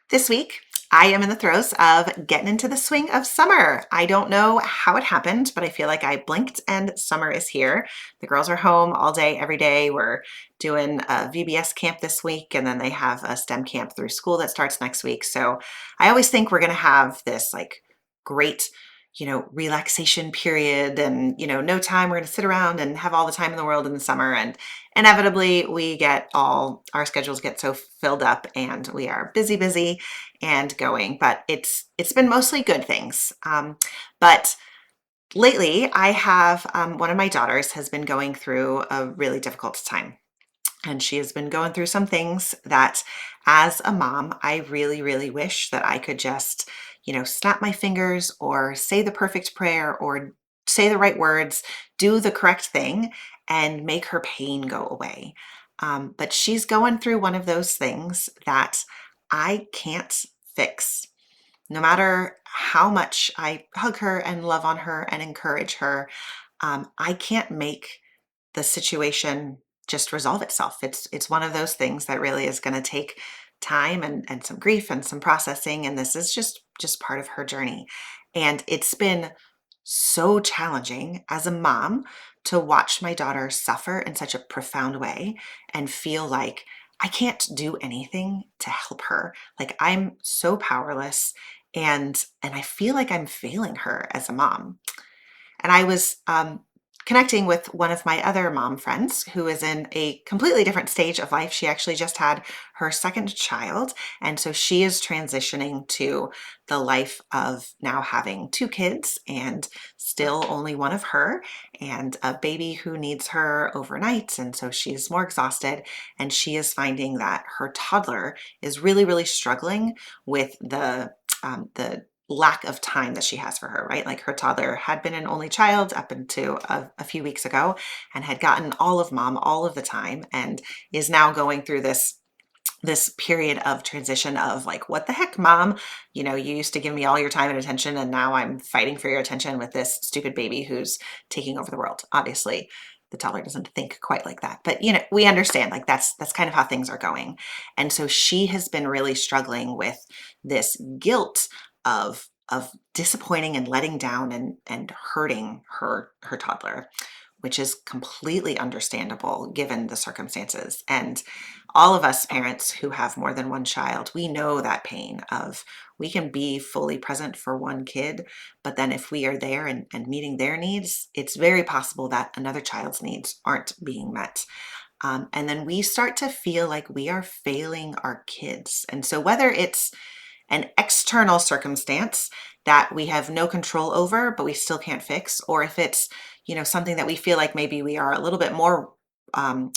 This week, I am in the throes of getting into the swing of summer. I don't know how it happened, but I feel like I blinked and summer is here. The girls are home all day, every day. We're doing a VBS camp this week, and then they have a STEM camp through school that starts next week. So I always think we're going to have this like great, relaxation period and, no time. We're going to sit around and have all the time in the world in the summer. And inevitably, we get all our schedules get so filled up and we are busy and going, but it's been mostly good things. But lately, I have one of my daughters has been going through a really difficult time. And she has been going through some things that, as a mom, I really wish that I could just, snap my fingers or say the perfect prayer or say the right words, do the correct thing, and make her pain go away. But she's going through one of those things that I can't fix. No matter how much I hug her and love on her and encourage her, I can't make the situation just resolve itself. It's one of those things that really is going to take time and some grief and some processing. And this is just part of her journey. And it's been so challenging as a mom to watch my daughter suffer in such a profound way and feel like I can't do anything to help her. Like I'm so powerless and I feel like I'm failing her as a mom. And I was connecting with one of my other mom friends who is in a completely different stage of life. She actually just had her second child. And so she is transitioning to the life of now having two kids and still only one of her and a baby who needs her overnight. And so she's more exhausted. And she is finding that her toddler is really struggling with the lack of time that she has for her, right? Like her toddler had been an only child up until a few weeks ago and had gotten all of mom all of the time and is now going through this period of transition of like, what the heck, mom? You used to give me all your time and attention, and now I'm fighting for your attention with this stupid baby who's taking over the world. Obviously, the toddler doesn't think quite like that, but we understand like that's kind of how things are going. And so she has been really struggling with this guilt of disappointing and letting down and hurting her toddler, which is completely understandable given the circumstances. And all of us parents who have more than one child, we know that pain of we can be fully present for one kid, but then if we are there and meeting their needs, it's very possible that another child's needs aren't being met. And then we start to feel like we are failing our kids. And so whether it's an external circumstance that we have no control over, but we still can't fix, or if it's, something that we feel like maybe we are a little bit more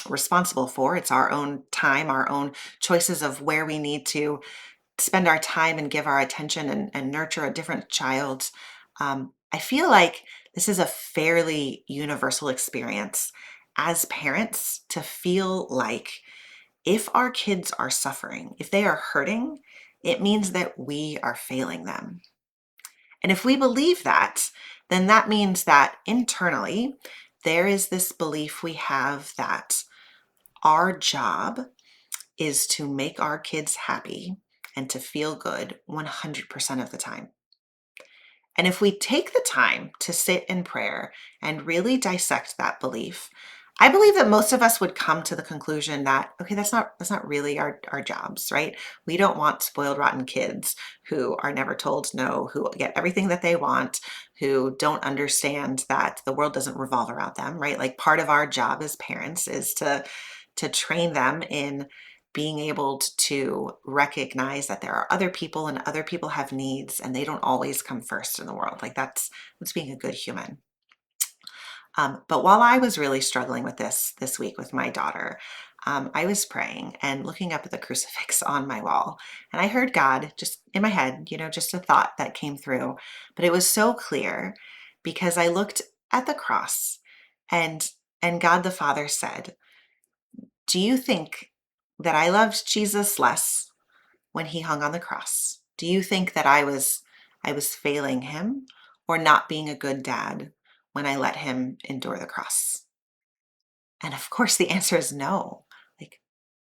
responsible for. It's our own time, our own choices of where we need to spend our time and give our attention and nurture a different child. I feel like this is a fairly universal experience as parents to feel like if our kids are suffering, if they are hurting, it means that we are failing them. And if we believe that, then that means that internally, there is this belief we have that our job is to make our kids happy and to feel good 100% of the time. And if we take the time to sit in prayer and really dissect that belief, I believe that most of us would come to the conclusion that, okay, that's not really our jobs, right? We don't want spoiled, rotten kids who are never told no, who get everything that they want, who don't understand that the world doesn't revolve around them, right? Like part of our job as parents is to train them in being able to recognize that there are other people and other people have needs and they don't always come first in the world. Like that's being a good human. But while I was really struggling with this week with my daughter, I was praying and looking up at the crucifix on my wall, and I heard God just in my head, just a thought that came through. But it was so clear because I looked at the cross, and God the Father said, "Do you think that I loved Jesus less when he hung on the cross? Do you think that I was failing him or not being a good dad when I let him endure the cross?" And of course the answer is no. Like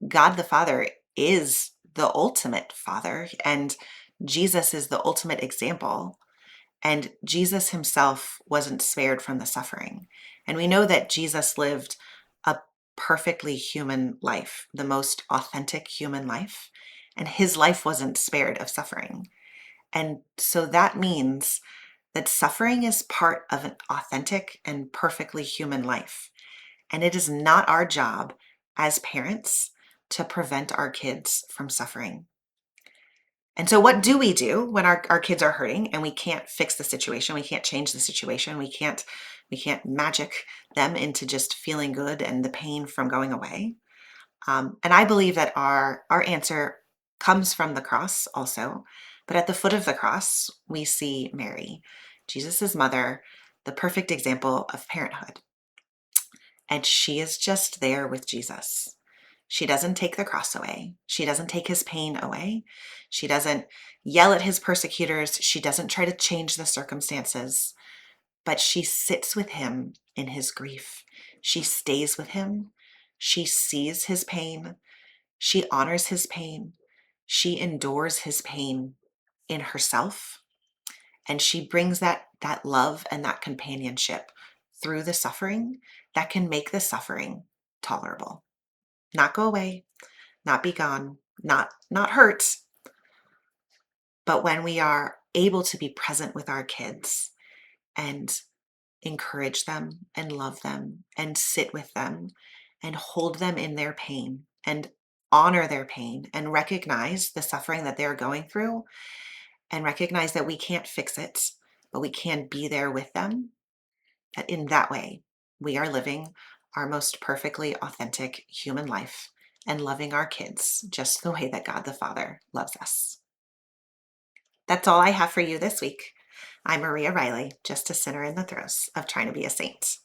God the Father is the ultimate father, and Jesus is the ultimate example. And Jesus himself wasn't spared from the suffering. And we know that Jesus lived a perfectly human life, the most authentic human life. And his life wasn't spared of suffering. And so that means that suffering is part of an authentic and perfectly human life. And it is not our job as parents to prevent our kids from suffering. And so what do we do when our kids are hurting and we can't fix the situation? We can't change the situation. We can't magic them into just feeling good and the pain from going away. And I believe that our answer comes from the cross also. But at the foot of the cross, we see Mary, Jesus's mother, the perfect example of parenthood. And she is just there with Jesus. She doesn't take the cross away. She doesn't take his pain away. She doesn't yell at his persecutors. She doesn't try to change the circumstances, but she sits with him in his grief. She stays with him. She sees his pain. She honors his pain. She endures his pain in herself. And she brings that love and that companionship through the suffering that can make the suffering tolerable. Not go away, not be gone, not hurt, but when we are able to be present with our kids and encourage them and love them and sit with them and hold them in their pain and honor their pain and recognize the suffering that they're going through and recognize that we can't fix it, but we can be there with them, that in that way we are living our most perfectly authentic human life and loving our kids just the way that God the Father loves us. That's all I have for you this week. I'm Maria Riley, just a sinner in the throes of trying to be a saint.